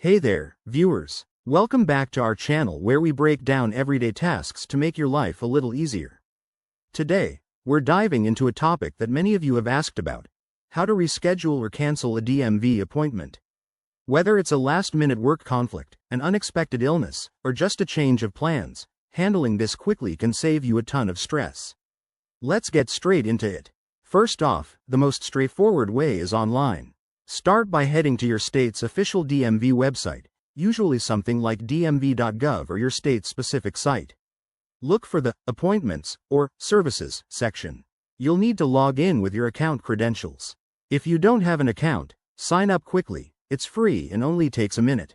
Hey there, viewers. Welcome back to our channel where we break down everyday tasks to make your life a little easier. Today, we're diving into a topic that many of you have asked about: how to reschedule or cancel a DMV appointment. Whether it's a last-minute work conflict, an unexpected illness, or just a change of plans, handling this quickly can save you a ton of stress. Let's get straight into it. First off, the most straightforward way is online. Start by heading to your state's official DMV website, usually something like dmv.gov or your state's specific site. Look for the Appointments or Services section. You'll need to log in with your account credentials. If you don't have an account, sign up quickly. It's free and only takes a minute.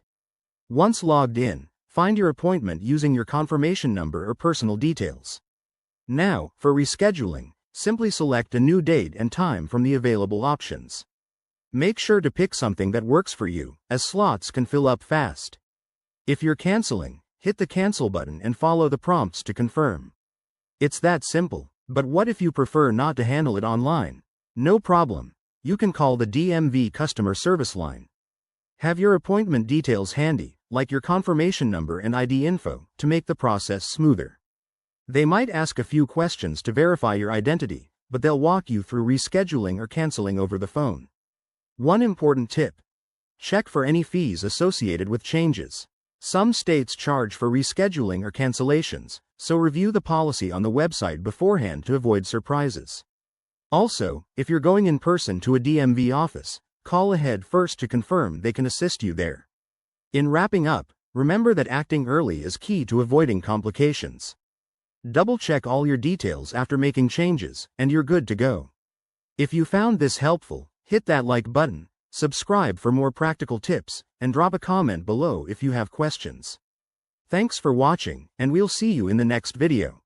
Once logged in, find your appointment using your confirmation number or personal details. Now, for rescheduling, simply select a new date and time from the available options. Make sure to pick something that works for you, as slots can fill up fast. If you're canceling, hit the cancel button and follow the prompts to confirm. It's that simple. But what if you prefer not to handle it online? No problem. You can call the DMV customer service line. Have your appointment details handy, like your confirmation number and ID info, to make the process smoother. They might ask a few questions to verify your identity, but they'll walk you through rescheduling or canceling over the phone. One important tip: check for any fees associated with changes. Some states charge for rescheduling or cancellations, so review the policy on the website beforehand to avoid surprises. Also, if you're going in person to a DMV office, call ahead first to confirm they can assist you there. In wrapping up, remember that acting early is key to avoiding complications. Double-check all your details after making changes, and you're good to go. If you found this helpful, hit that like button, subscribe for more practical tips, and drop a comment below if you have questions. Thanks for watching, and we'll see you in the next video.